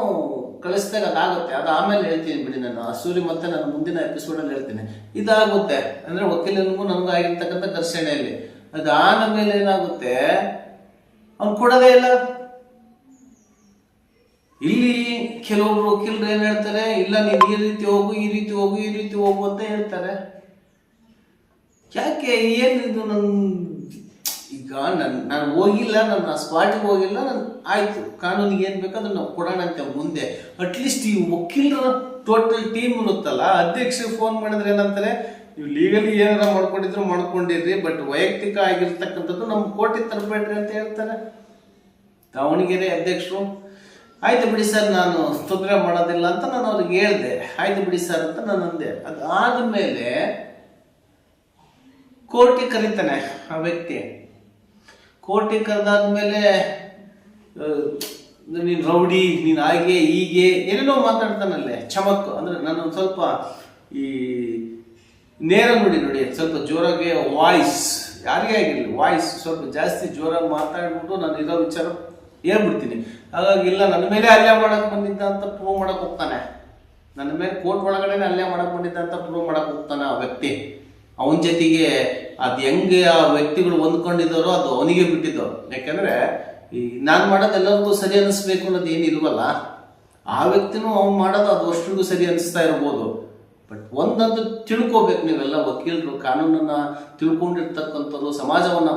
ಕಳಿಸಿದಾಗ ಅದಾಗುತ್ತೆ. ಅದು ಆಮೇಲೆ ಹೇಳ್ತೀನಿ ಬಿಡಿ, ನಾನು ಸೂರಿ ಮತ್ತೆ ನಾನು ಮುಂದಿನ ಎಪಿಸೋಡಲ್ಲಿ ಹೇಳ್ತೀನಿ. ಇದಾಗುತ್ತೆ ಅಂದರೆ ವಕೀಲನಿಗೂ ನನಗೂ ಆಗಿರ್ತಕ್ಕಂಥ ಘರ್ಷಣೆಯಲ್ಲಿ. ಅದಾದ ಮೇಲೆ ಏನಾಗುತ್ತೆ, ಅವ್ನು ಕೊಡೋದೇ ಇಲ್ಲ. ಇಲ್ಲಿ ಕೆಲವೊಬ್ರು ವಕೀಲರು ಏನ್ ಹೇಳ್ತಾರೆ, ಇಲ್ಲ ನೀನು ಈ ರೀತಿ ಹೋಗು, ಈ ರೀತಿ ಹೋಗು, ಈ ರೀತಿ ಹೋಗು ಅಂತ ಹೇಳ್ತಾರೆ. ಯಾಕೆ ಏನಿದು? ಈಗ ನಾನು ಹೋಗಿಲ್ಲ, ನನ್ನ ಸ್ಪಾಟಿಗೆ ಹೋಗಿಲ್ಲ, ನಾನು ಆಯ್ತು, ಕಾನೂನಿಗೆ ಏನು ಬೇಕೋ ಅದನ್ನು ಕೊಡೋಣ ಅಂತ ಮುಂದೆ. ಅಟ್ಲೀಸ್ಟ್ ಈ ವಕೀಲರ ಟೋಟಲ್ ಟೀಮ್ ಇರುತ್ತಲ್ಲ, ಅಧ್ಯಕ್ಷರು ಫೋನ್ ಮಾಡಿದ್ರೆ ಏನಂತಾರೆ, ನೀವು ಲೀಗಲಿ ಏನಾರ ಮಾಡ್ಕೊಂಡಿರ್ರಿ, ಬಟ್ ವೈಯಕ್ತಿಕ ಆಗಿರ್ತಕ್ಕಂಥದ್ದು ನಮ್ಮ ಕೋರ್ಟಿಗೆ ತರಬೇಡ್ರಿ ಅಂತ ಹೇಳ್ತಾರೆ ದಾವಣಗೆರೆ ಅಧ್ಯಕ್ಷರು. ಆಯ್ತು ಬಿಡಿ ಸರ್, ನಾನು ತೊಂದರೆ ಮಾಡೋದಿಲ್ಲ ಅಂತ ನಾನು ಅವ್ರಿಗೆ ಹೇಳಿದೆ. ಆಯ್ತು ಬಿಡಿ ಸರ್ ಅಂತ ನಾನು ಅಂದೆ. ಅದಾದ ಮೇಲೆ ಕೋರ್ಟಿಗೆ ಕರೀತಾನೆ ಆ ವ್ಯಕ್ತಿ. ಕೋರ್ಟಿಗೆ ಕರೆದಾದ್ಮೇಲೆ ನೀನು ರೌಡಿ, ನೀನು ಹಾಗೆ ಹೀಗೆ ಏನೇನೋ ಮಾತಾಡ್ತಾನಲ್ಲೇ ಚಮಕ್. ಅಂದ್ರೆ ನಾನು ಸ್ವಲ್ಪ ಈ ನೇರ ನೋಡಿ ಸ್ವಲ್ಪ ಜೋರಾಗಿ ವಾಯ್ಸ್, ಯಾರಿಗೇ ಆಗಿರಲಿ ವಾಯ್ಸ್ ಸ್ವಲ್ಪ ಜಾಸ್ತಿ ಜೋರಾಗಿ ಮಾತಾಡ್ಬಿಟ್ಟು ನಾನು ಇರೋ ವಿಚಾರ ಹೇಳ್ಬಿಡ್ತೀನಿ. ಹಾಗಾಗಿ ಇಲ್ಲ, ನನ್ನ ಮೇಲೆ ಹಲ್ಲೆ ಮಾಡಕ್ ಬಂದಿದ್ದ ಅಂತ ಪ್ರೂವ್ ಮಾಡಕ್ ಹೋಗ್ತಾನೆ. ನನ್ನ ಮೇಲೆ ಕೋರ್ಟ್ ಒಳಗಡೆ ಹಲ್ಲೆ ಮಾಡಕ್ ಬಂದಿದ್ದ ಅಂತ ಪ್ರೂವ್ ಮಾಡಕ್ ಹೋಗ್ತಾನೆ ಆ ವ್ಯಕ್ತಿ. ಅವನ ಜೊತೆಗೆ ಅದು ಹೆಂಗೆ ಆ ವ್ಯಕ್ತಿಗಳು ಹೊಂದ್ಕೊಂಡಿದ್ದಾರೋ ಅದು ಅವನಿಗೆ ಬಿಟ್ಟಿದ್ದು. ಯಾಕಂದ್ರೆ ಈ ನಾನು ಮಾಡೋದು ಎಲ್ಲರಿಗೂ ಸರಿ ಅನಿಸ್ಬೇಕು ಅನ್ನೋದು ಏನಿಲ್ವಲ್ಲ. ಆ ವ್ಯಕ್ತಿನೂ ಅವ್ನು ಮಾಡೋದು ಅದು ಅಷ್ಟಿಗೂ ಸರಿ ಅನಿಸ್ತಾ ಇರ್ಬೋದು. ಬಟ್ ಒಂದಂತೂ ತಿಳ್ಕೋಬೇಕು, ನೀವೆಲ್ಲ ವಕೀಲರು ಕಾನೂನನ್ನ ತಿಳ್ಕೊಂಡಿರ್ತಕ್ಕಂಥವ್ರು, ಸಮಾಜವನ್ನ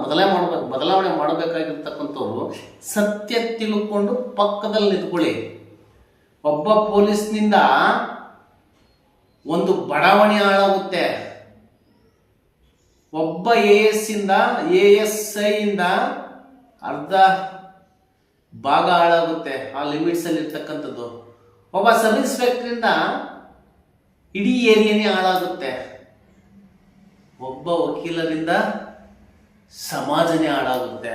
ಬದಲಾವಣೆ ಮಾಡಬೇಕಾಗಿರ್ತಕ್ಕಂಥವ್ರು ಸತ್ಯ ತಿಳ್ಕೊಂಡು ಪಕ್ಕದಲ್ಲಿ ನಿಂತ್ಕೊಳ್ಳಿ. ಒಬ್ಬ ಪೊಲೀಸ್ನಿಂದ ಒಂದು ಬಡಾವಣೆ ಹಾಳಾಗುತ್ತೆ. ಒಬ್ಬ ASI ಇಂದ ಅರ್ಧ ಭಾಗ ಹಾಳಾಗುತ್ತೆ. ಆ ಲಿಮಿಟ್ಸ್ ಅಲ್ಲಿ ಇರ್ತಕ್ಕಂಥದ್ದು. ಒಬ್ಬ ಸಬ್ ಇನ್ಸ್ಪೆಕ್ಟರ್ ಇಂದ ಇಡೀ ಏರಿಯಾನೇ ಹಾಳಾಗುತ್ತೆ. ಒಬ್ಬ ವಕೀಲರಿಂದ ಸಮಾಜನೇ ಹಾಳಾಗುತ್ತೆ.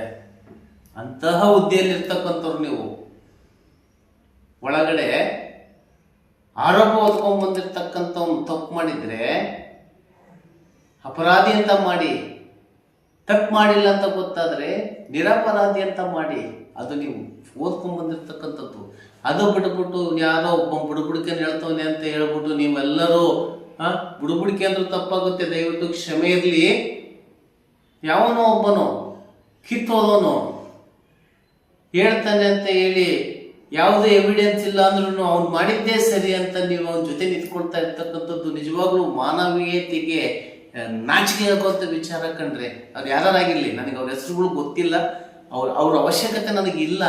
ಅಂತಹ ಹುದ್ದೆಯಲ್ಲಿರ್ತಕ್ಕಂಥವ್ರು ನೀವು ಒಳಗಡೆ ಆರೋಪ ಹೊತ್ಕೊಂಡ್ ಬಂದಿರ್ತಕ್ಕಂಥವ್ನು ತಪ್ಪು ಮಾಡಿದ್ರೆ ಅಪರಾಧಿ ಅಂತ ಮಾಡಿ, ತಪ್ಪು ಮಾಡಿಲ್ಲ ಅಂತ ಗೊತ್ತಾದ್ರೆ ನಿರಪರಾಧಿ ಅಂತ ಮಾಡಿ, ಅದು ನೀವು ಓದ್ಕೊಂಡ್ ಬಂದಿರ್ತಕ್ಕಂಥದ್ದು. ಅದು ಬಿಟ್ಬಿಟ್ಟು ಯಾರೋ ಒಬ್ಬ ಬುಡುಬುಡಿಕೆ ಹೇಳ್ತವನೆ ಅಂತ ಹೇಳ್ಬಿಟ್ಟು ನೀವೆಲ್ಲರೂ ಬುಡುಬುಡಿಕೆ ಅಂದ್ರೂ ತಪ್ಪಾಗುತ್ತೆ, ದಯವಿಟ್ಟು ಕ್ಷಮೆ ಇರಲಿ. ಯಾವನೋ ಒಬ್ಬನು ಕಿತ್ತೋದವನು ಹೇಳ್ತಾನೆ ಅಂತ ಹೇಳಿ ಯಾವುದೇ ಎವಿಡೆನ್ಸ್ ಇಲ್ಲ ಅಂದ್ರೂ ಅವ್ನು ಮಾಡಿದ್ದೇ ಸರಿ ಅಂತ ನೀವು ಅವನ ಜೊತೆ ನಿಂತ್ಕೊಳ್ತಾ ಇರ್ತಕ್ಕಂಥದ್ದು ನಿಜವಾಗ್ಲೂ ಮಾನವೀಯತೆಗೆ ನಾಚಿಕೆ ಆಗುವಂಥ ವಿಚಾರ ಕಂಡ್ರೆ. ಅವ್ರು ಯಾರಾಗಿರ್ಲಿ, ನನಗೆ ಅವ್ರ ಹೆಸರುಗಳು ಗೊತ್ತಿಲ್ಲ, ಅವ್ರ ಅವಶ್ಯಕತೆ ನನಗಿಲ್ಲ.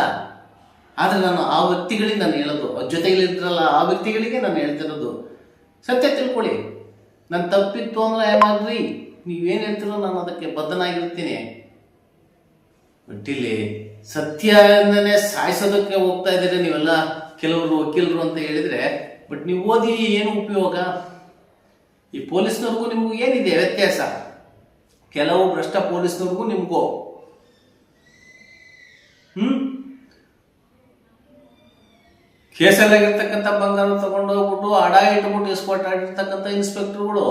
ಆದರೆ ನಾನು ಆ ವ್ಯಕ್ತಿಗಳಿಗೆ ನಾನು ಹೇಳೋದು, ಅವ್ರ ಜೊತೆಗಳಿದ್ರಲ್ಲ ಆ ವ್ಯಕ್ತಿಗಳಿಗೆ ನಾನು ಹೇಳ್ತಿರೋದು, ಸತ್ಯ ತಿಳ್ಕೊಳ್ಳಿ. ನಾನು ತಪ್ಪಿತ್ತು ಅಂದ್ರೆ ಏನಾಗ್ರಿ, ನೀವೇನು ಹೇಳ್ತಿರೋ ನಾನು ಅದಕ್ಕೆ ಬದ್ಧನಾಗಿರ್ತೀನಿ. ಬಟ್ ಇಲ್ಲಿ ಸತ್ಯನೇ ಸಾಯಿಸೋದಕ್ಕೆ ಹೋಗ್ತಾ ಇದ್ದೀರಿ ನೀವೆಲ್ಲ ಕೆಲವರು ವಕೀಲರು ಅಂತ ಹೇಳಿದ್ರೆ. ಬಟ್ ನೀವು ಓದಿ ಏನು ಉಪಯೋಗ? ಈ ಪೊಲೀಸ್ನವ್ರಿಗೂ ನಿಮಗೂ ಏನಿದೆ ವ್ಯತ್ಯಾಸ? ಕೆಲವು ಭ್ರಷ್ಟ ಪೊಲೀಸ್ನವ್ರಿಗೂ ನಿಮಗೂ ಕೇಸಲ್ಲಾಗಿರ್ತಕ್ಕಂಥ ಬಂಗಾರ ತಗೊಂಡೋಗ್ಬಿಟ್ಟು ಅಡ ಇಟ್ಬಿಟ್ಟು ಎಸ್ಪೋರ್ಟ್ ಆಗಿರ್ತಕ್ಕಂಥ ಇನ್ಸ್ಪೆಕ್ಟರ್ಗಳು,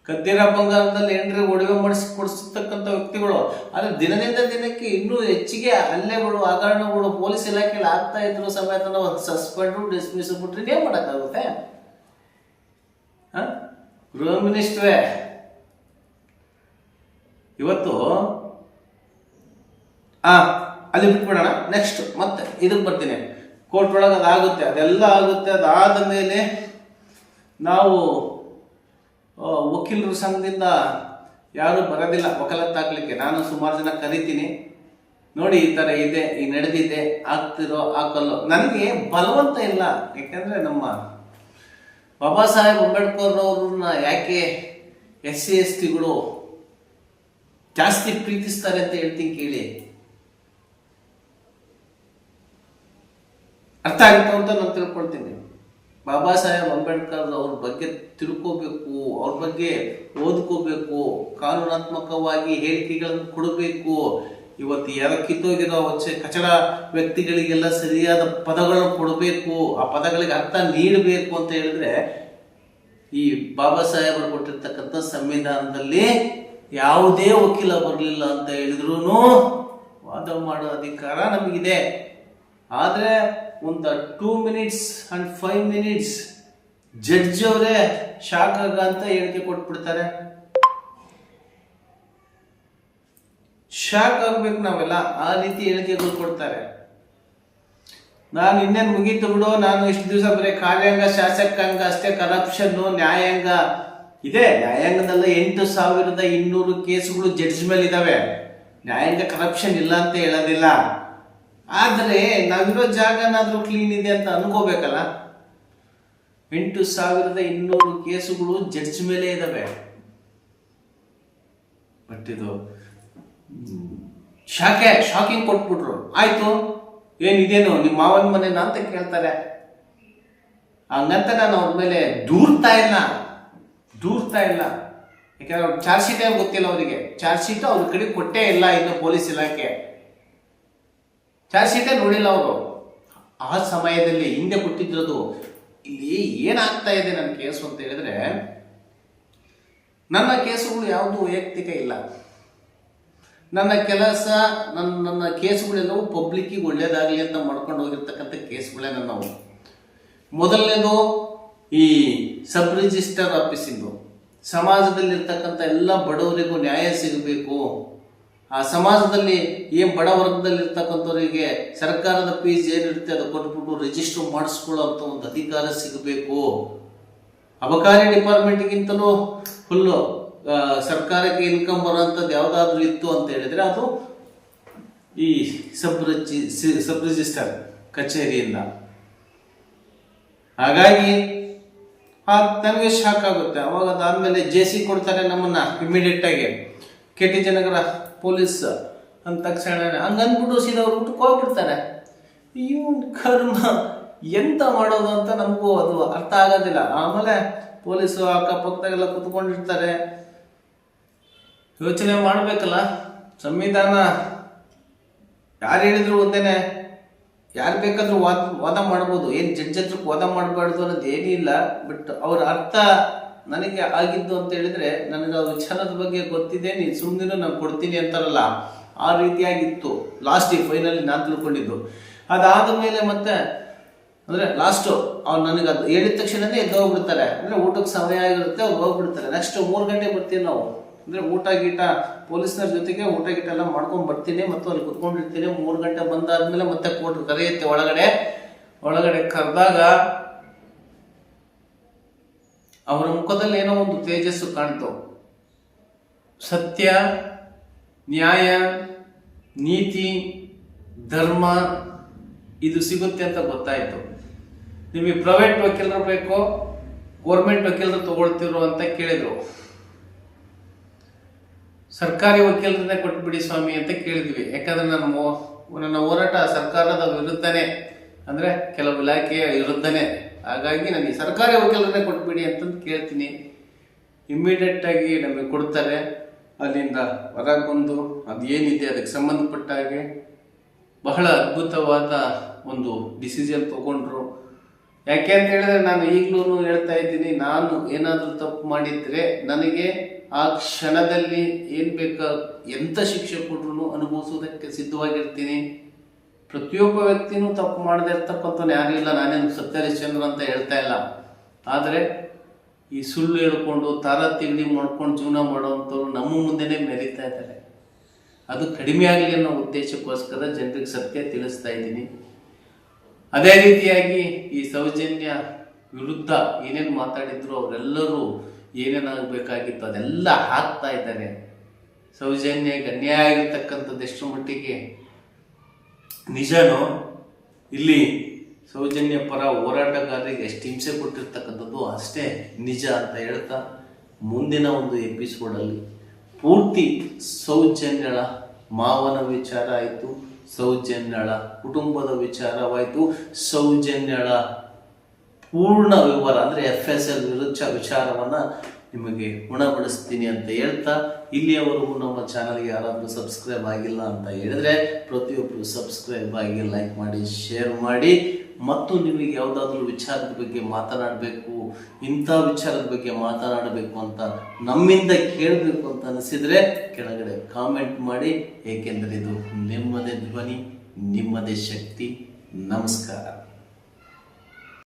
ಕದ್ದಿರ ಬಂಗಾರದಲ್ಲಿ ಏನ್ರಿ ಒಡವೆ ಮಾಡಿಸಿ ಕೊಡಿಸ್ತಕ್ಕಂಥ ವ್ಯಕ್ತಿಗಳು. ಆದ್ರೆ ದಿನದಿಂದ ದಿನಕ್ಕೆ ಇನ್ನೂ ಹೆಚ್ಚಿಗೆ ಹಲ್ಲೆಗಳು, ಹಗರಣಗಳು ಪೊಲೀಸ್ ಇಲಾಖೆಯಲ್ಲಿ ಆಗ್ತಾ ಇದ್ರು ಸಮೇತ ನಾವು ಸಸ್ಪೆಂಡ್ ಡಿಸ್ಮಿಸ್ ಬಿಟ್ರೆ ಏನ್ ಮಾಡಕ್ಕಾಗುತ್ತೆ? ಗೃಹ ಮಿನಿಸ್ಟ್ರೇ ಇವತ್ತು ಅಲ್ಲಿ ಬಿಟ್ಬಿಡೋಣ. ನೆಕ್ಸ್ಟ್ ಮತ್ತೆ ಇದಕ್ಕೆ ಬರ್ತೀನಿ. ಕೋರ್ಟ್ ಒಳಗೆ ಅದಾಗುತ್ತೆ, ಅದೆಲ್ಲ ಆಗುತ್ತೆ. ಅದಾದ ಮೇಲೆ ನಾವು ವಕೀಲರ ಸಂಘದಿಂದ ಯಾರು ಬರೋದಿಲ್ಲ ವಕಾಲತ್ ಹಾಕ್ಲಿಕ್ಕೆ. ನಾನು ಸುಮಾರು ಜನ ಕರಿತೀನಿ, ನೋಡಿ ಈ ಥರ ಇದೆ, ಈಗ ನಡೆದಿದೆ, ಆಗ್ತಿರೋ ಹಾಕಲ್ಲೋ. ನನಗೆ ಬಲವಂತ ಇಲ್ಲ. ಯಾಕೆಂದರೆ ನಮ್ಮ ಬಾಬಾ ಸಾಹೇಬ್ ಅಂಬೇಡ್ಕರ್ ಅವ್ರನ್ನ ಯಾಕೆ SC/STಗಳು ಜಾಸ್ತಿ ಪ್ರೀತಿಸ್ತಾರೆ ಅಂತ ಹೇಳ್ತೀನಿ ಕೇಳಿ. ಅರ್ಥ ಆಗುತ್ತೆ ಅಂತ ನಾನು ತಿಳ್ಕೊಳ್ತೀನಿ. ಬಾಬಾ ಸಾಹೇಬ್ ಅಂಬೇಡ್ಕರ್ ಅವ್ರ ಬಗ್ಗೆ ತಿಳ್ಕೋಬೇಕು, ಅವ್ರ ಬಗ್ಗೆ ಓದ್ಕೋಬೇಕು, ಕಾನೂನಾತ್ಮಕವಾಗಿ ಹೇಳಿಕೆಗಳನ್ನು ಕೊಡಬೇಕು. ಇವತ್ತು ಯಾರೋ ಕಿತ್ತೋಗಿರೋ ಕಚಡ ವ್ಯಕ್ತಿಗಳಿಗೆಲ್ಲ ಸರಿಯಾದ ಪದಗಳನ್ನು ಕೊಡಬೇಕು, ಆ ಪದಗಳಿಗೆ ಅರ್ಥ ನೀಡಬೇಕು ಅಂತ ಹೇಳಿದ್ರೆ ಈ ಬಾಬಾ ಸಾಹೇಬರು ಕೊಟ್ಟಿರ್ತಕ್ಕಂಥ ಸಂವಿಧಾನದಲ್ಲಿ ಯಾವುದೇ ವಕೀಲ ಬರಲಿಲ್ಲ ಅಂತ ಹೇಳಿದ್ರು ವಾದ ಮಾಡೋ ಅಧಿಕಾರ ನಮಗಿದೆ. ಆದರೆ ಒಂದು 2 minutes and 5 minutes ಜಡ್ಜ್ ಅವರೇ ಶಾಕ್ ಅಂತ ಹೇಳಿಕೆ ಕೊಟ್ಬಿಡ್ತಾರೆ. ಶಾಕ್ ಆಗ್ಬೇಕು ನಾವೆಲ್ಲ, ಆ ರೀತಿ ಹೇಳಿಕೆಗಳು ಕೊಡ್ತಾರೆ. ನಾನು ಇನ್ನೇನು ಮುಗೀತು ಬಿಡು, ನಾನು ಇಷ್ಟು ದಿವಸ ಬರೀ ಕಾರ್ಯಾಂಗ ಶಾಸಕಾಂಗ ಅಷ್ಟೇ, ಕರಪ್ಷನ್ ನ್ಯಾಯಾಂಗ ಇದೆ. ನ್ಯಾಯಾಂಗದಲ್ಲ 8,200 ಕೇಸುಗಳು ಜಡ್ಜ್ ಮೇಲೆ ಇದಾವೆ. ನ್ಯಾಯಾಂಗ ಕರಪ್ಷನ್ ಇಲ್ಲ ಅಂತ ಹೇಳೋದಿಲ್ಲ. ಆದರೆ ನಾವಿರೋ ಜಾಗನಾದ್ರೂ ಕ್ಲೀನ್ ಇದೆ ಅಂತ ಅನ್ಕೋಬೇಕಲ್ಲ. 8,200 ಕೇಸುಗಳು ಜಡ್ಜ್ ಮೇಲೆ ಇದಾವೆ. ಬಟ್ ಇದು ಶಾಕಿಂಗ್ ಕೊಟ್ಬಿಟ್ರು. ಆಯ್ತು, ಏನಿದೇನು ನಿಮ್ಮ ಮಾವನ ಮನೆನಾ ಅಂತ ಕೇಳ್ತಾರೆ. ಹಂಗಂತ ನಾನು ಅವ್ರ ಮೇಲೆ ದೂರ್ತಾ ಇಲ್ಲ. ಯಾಕಂದ್ರೆ ಅವ್ರ ಚಾರ್ಜ್ ಶೀಟ್ ಗೊತ್ತಿಲ್ಲ ಅವರಿಗೆ. ಚಾರ್ಜ್ ಶೀಟ್ ಅವ್ರ ಕಡೆ ಕೊಟ್ಟೇ ಇಲ್ಲ ಇನ್ನು ಪೊಲೀಸ್ ಇಲಾಖೆ. ಚಾರ್ಜ್ ಶೀಟೇ ನೋಡಿಲ್ಲ ಅವರು. ಆ ಸಮಯದಲ್ಲಿ ಹಿಂದೆ ಕೊಟ್ಟಿದ್ರದು. ಇಲ್ಲಿ ಏನಾಗ್ತಾ ಇದೆ ನನ್ನ ಕೇಸು ಅಂತ ಹೇಳಿದ್ರೆ, ನನ್ನ ಕೇಸುಗಳು ಯಾವುದು ವೈಯಕ್ತಿಕ ಇಲ್ಲ. ನನ್ನ ಕೆಲಸ, ನನ್ನ ಕೇಸುಗಳೆಲ್ಲವೂ ಪಬ್ಲಿಕ್ಕಿಗೆ ಒಳ್ಳೇದಾಗಲಿ ಅಂತ ಮಾಡ್ಕೊಂಡು ಹೋಗಿರ್ತಕ್ಕಂಥ ಕೇಸುಗಳೇ ನನ್ನವು. ಮೊದಲನೇದು ಈ ಸಬ್ ರಿಜಿಸ್ಟರ್ ಆಫೀಸಿಂದು. ಸಮಾಜದಲ್ಲಿರ್ತಕ್ಕಂಥ ಎಲ್ಲ ಬಡವರಿಗೂ ನ್ಯಾಯ ಸಿಗಬೇಕು. ಆ ಸಮಾಜದಲ್ಲಿ ಏನು ಬಡ ವರ್ಗದಲ್ಲಿರ್ತಕ್ಕಂಥವರಿಗೆ ಸರ್ಕಾರದ ಫೀಸ್ ಏನಿರುತ್ತೆ ಅದು ಕೊಟ್ಬಿಟ್ಟು ರಿಜಿಸ್ಟರ್ ಮಾಡಿಸ್ಕೊಳ್ಳೋಂಥ ಒಂದು ಅಧಿಕಾರ ಸಿಗಬೇಕು. ಅಬಕಾರಿ ಡಿಪಾರ್ಟ್ಮೆಂಟ್ಗಿಂತಲೂ ಫುಲ್ಲು ಸರ್ಕಾರಕ್ಕೆ ಇನ್ಕಮ್ ಬರೋಂಥದ್ದು ಯಾವುದಾದ್ರೂ ಇತ್ತು ಅಂತ ಹೇಳಿದ್ರೆ ಅದು ಈ ಸಬ್ ರಿಜಿಸ್ಟರ್ ಕಚೇರಿಯಿಂದ. ಹಾಗಾಗಿ ನನಗೆ ಶಾಕ್ ಆಗುತ್ತೆ. ಅವಾಗ ಅದಾದ್ಮೇಲೆ JC ಕೊಡ್ತಾರೆ ನಮ್ಮನ್ನ ಇಮಿಡಿಯೇಟ್ ಆಗಿ. KT ಜನಗರ ಪೊಲೀಸ್ ಅಂದ ತಕ್ಷಣ ಹಂಗಂದ್ಬಿಟ್ಟು ಸೀದಾ ಅವ್ರು ಊಟಕ್ಕೆ ಹೋಗ್ಬಿಡ್ತಾರೆ. ಇವನ್ ಕರ್ಮ ಎಂತ ಮಾಡೋದು ಅಂತ ನಮಗೂ ಅದು ಅರ್ಥ ಆಗೋದಿಲ್ಲ. ಆಮೇಲೆ ಪೊಲೀಸು ಅಕ್ಕಪಕ್ಕದಾಗೆಲ್ಲ ಕುತ್ಕೊಂಡಿರ್ತಾರೆ. ಯೋಚನೆ ಮಾಡ್ಬೇಕಲ್ಲ, ಸಂವಿಧಾನ ಯಾರು ಹೇಳಿದ್ರು ಒಂದೇನೆ, ಯಾರು ಬೇಕಾದ್ರೂ ವಾದ ಮಾಡ್ಬೋದು, ಏನ್ ಜಡ್ಜ್ ಹತ್ರಕ್ಕೆ ವಾದ ಮಾಡಬಾರ್ದು ಅನ್ನೋದು ಏನಿಲ್ಲ. ಬಟ್ ಅವ್ರ ಅರ್ಥ ನನಗೆ ಆಗಿದ್ದು ಅಂತ ಹೇಳಿದ್ರೆ, ನನಗೆ ಆ ವಿಚಾರದ ಬಗ್ಗೆ ಗೊತ್ತಿದೆ, ನೀನು ಸುಮ್ಮನೆ ನಾನು ಕೊಡ್ತೀನಿ ಅಂತಾರಲ್ಲ, ಆ ರೀತಿಯಾಗಿತ್ತು ಲಾಸ್ಟಿಗೆ ಫೈನಲಿ ನಾನು ತಿಳ್ಕೊಂಡಿದ್ದು. ಅದಾದ ಮೇಲೆ ಮತ್ತೆ ಅಂದ್ರೆ ಲಾಸ್ಟು ಅವ್ರು ನನಗೆ ಅದು ಹೇಳಿದ ತಕ್ಷಣನೇ ಎದ್ದು ಹೋಗ್ಬಿಡ್ತಾರೆ. ಅಂದ್ರೆ ಊಟಕ್ಕೆ ಸಮಯ ಆಗಿರುತ್ತೆ, ಅವ್ರು ಹೋಗ್ಬಿಡ್ತಾರೆ. ನೆಕ್ಸ್ಟ್ 3 ಗಂಟೆ ಬರ್ತೀವಿ ನಾವು. ಅಂದ್ರೆ ಊಟ ಗೀಟ ಪೊಲೀಸ್ನವ್ರ ಜೊತೆಗೆ ಊಟ ಗೀಟ ಎಲ್ಲ ಮಾಡ್ಕೊಂಡ್ ಬರ್ತೀನಿ, ಮತ್ತು ಅಲ್ಲಿ ಕುತ್ಕೊಂಡಿರ್ತೀನಿ. 3 ಗಂಟೆ ಬಂದಾದ್ಮೇಲೆ ಮತ್ತೆ ಕೋರ್ಟ್ ಕರೆಯುತ್ತೆ ಒಳಗಡೆ ಕರೆದಾಗ ಅವರ ಮುಖದಲ್ಲಿ ಏನೋ ಒಂದು ತೇಜಸ್ಸು ಕಾಣ್ತು. ಸತ್ಯ, ನ್ಯಾಯ, ನೀತಿ, ಧರ್ಮ ಇದು ಸಿಗುತ್ತೆ ಅಂತ ಗೊತ್ತಾಯ್ತು. ನಿಮಗೆ ಪ್ರೈವೇಟ್ ವಕೀಲರು ಬೇಕೋ ಗೌರ್ಮೆಂಟ್ ವಕೀಲರು ತಗೊಳ್ತಿರೋ ಅಂತ ಕೇಳಿದ್ರು. ಸರ್ಕಾರಿ ವಕೀಲರನ್ನೇ ಕೊಟ್ಬಿಡಿ ಸ್ವಾಮಿ ಅಂತ ಕೇಳಿದ್ವಿ. ಯಾಕಂದ್ರೆ ನನ್ನ ಹೋರಾಟ ಸರ್ಕಾರದ ವಿರುದ್ಧನೇ, ಅಂದ್ರೆ ಕೆಲವು ಇಲಾಖೆಯ ವಿರುದ್ಧನೇ. ಹಾಗಾಗಿ ನನಗೆ ಸರ್ಕಾರಿ ವಕೀಲರನ್ನೇ ಕೊಟ್ಬಿಡಿ ಅಂತಂದು ಕೇಳ್ತೀನಿ. ಇಮ್ಮಿಡಿಯೇಟ್ ಆಗಿ ನಮಗೆ ಕೊಡ್ತಾರೆ. ಅಲ್ಲಿಂದ ಹೊರಗೆ ಬಂದು ಅದೇನಿದೆ ಅದಕ್ಕೆ ಸಂಬಂಧಪಟ್ಟ ಹಾಗೆ ಬಹಳ ಅದ್ಭುತವಾದ ಒಂದು ಡಿಸಿಷನ್ ತಗೊಂಡ್ರು. ಯಾಕೆ ಅಂತ ಹೇಳಿದ್ರೆ, ನಾನು ಈಗಲೂ ಹೇಳ್ತಾ ಇದ್ದೀನಿ, ನಾನು ಏನಾದರೂ ತಪ್ಪು ಮಾಡಿದ್ರೆ ನನಗೆ ಆ ಕ್ಷಣದಲ್ಲಿ ಏನ್ ಎಂತ ಶಿಕ್ಷೆ ಕೊಟ್ರು ಅನುಭವಿಸೋದಕ್ಕೆ ಸಿದ್ಧವಾಗಿರ್ತೀನಿ. ಪ್ರತಿಯೊಬ್ಬ ವ್ಯಕ್ತಿನೂ ತಪ್ಪು ಮಾಡದೇ ಇರ್ತಕ್ಕಂಥ ಯಾರು ಇಲ್ಲ. ನಾನೇನು ಸತ್ಯಹರಿಶ್ಚಂದ್ರ ಅಂತ ಹೇಳ್ತಾ ಇಲ್ಲ. ಆದರೆ ಈ ಸುಳ್ಳು ಹೇಳ್ಕೊಂಡು ತಾರತಿಂಡಿ ಮಾಡ್ಕೊಂಡು ಜೀವನ ಮಾಡೋವಂಥವ್ರು ನಮ್ಮ ಮುಂದೆನೇ ಮೆರೀತಾ ಇದ್ದಾರೆ. ಅದು ಕಡಿಮೆ ಆಗಲಿ ಅನ್ನೋ ಉದ್ದೇಶಕ್ಕೋಸ್ಕರ ಜನರಿಗೆ ಸತ್ಯ ತಿಳಿಸ್ತಾ ಇದ್ದೀನಿ. ಅದೇ ರೀತಿಯಾಗಿ ಈ ಸೌಜನ್ಯ ವಿರುದ್ಧ ಏನೇನು ಮಾತಾಡಿದ್ರು ಅವರೆಲ್ಲರೂ ಏನೇನಾಗಬೇಕಾಗಿತ್ತು ಅದೆಲ್ಲ ಹಾಕ್ತಾ ಇದ್ದಾರೆ. ಸೌಜನ್ಯಗೆ ಅನ್ಯಾಯ ಆಗಿರ್ತಕ್ಕಂಥದ್ದು ಎಷ್ಟು ಮಟ್ಟಿಗೆ ನಿಜನೋ, ಇಲ್ಲಿ ಸೌಜನ್ಯ ಪರ ಹೋರಾಟಗಾರರಿಗೆ ಎಷ್ಟು ಹಿಂಸೆ ಕೊಟ್ಟಿರ್ತಕ್ಕಂಥದ್ದು ಅಷ್ಟೇ ನಿಜ ಅಂತ ಹೇಳ್ತಾ, ಮುಂದಿನ ಒಂದು ಎಪಿಸೋಡಲ್ಲಿ ಪೂರ್ತಿ ಸೌಜನ್ಯಳ ಮಾವನ ವಿಚಾರ ಆಯಿತು, ಸೌಜನ್ಯಳ ಕುಟುಂಬದ ವಿಚಾರವಾಯಿತು, ಸೌಜನ್ಯಳ ಪೂರ್ಣ ವಿವರ ಅಂದರೆ FSL ವಿಚಾರವನ್ನು ನಿಮಗೆ ಉಣಬಡಿಸ್ತೀನಿ ಅಂತ ಹೇಳ್ತಾ, ಇಲ್ಲಿಯವರೆಗೂ ನಮ್ಮ ಚಾನಲ್ಗೆ ಯಾರಾದರೂ ಸಬ್ಸ್ಕ್ರೈಬ್ ಆಗಿಲ್ಲ ಅಂತ ಹೇಳಿದ್ರೆ ಪ್ರತಿಯೊಬ್ಬರು ಸಬ್ಸ್ಕ್ರೈಬ್ ಆಗಿ ಲೈಕ್ ಮಾಡಿ, ಶೇರ್ ಮಾಡಿ. ಮತ್ತು ನಿಮಗೆ ಯಾವುದಾದ್ರೂ ವಿಚಾರದ ಬಗ್ಗೆ ಮಾತನಾಡಬೇಕು, ಇಂಥ ವಿಚಾರದ ಬಗ್ಗೆ ಮಾತನಾಡಬೇಕು ಅಂತ ನಮ್ಮಿಂದ ಕೇಳಬೇಕು ಅಂತ ಅನಿಸಿದರೆ ಕೆಳಗಡೆ ಕಾಮೆಂಟ್ ಮಾಡಿ. ಏಕೆಂದರೆ ಇದು ನಿಮ್ಮದೇ ಧ್ವನಿ, ನಿಮ್ಮದೇ ಶಕ್ತಿ. ನಮಸ್ಕಾರ.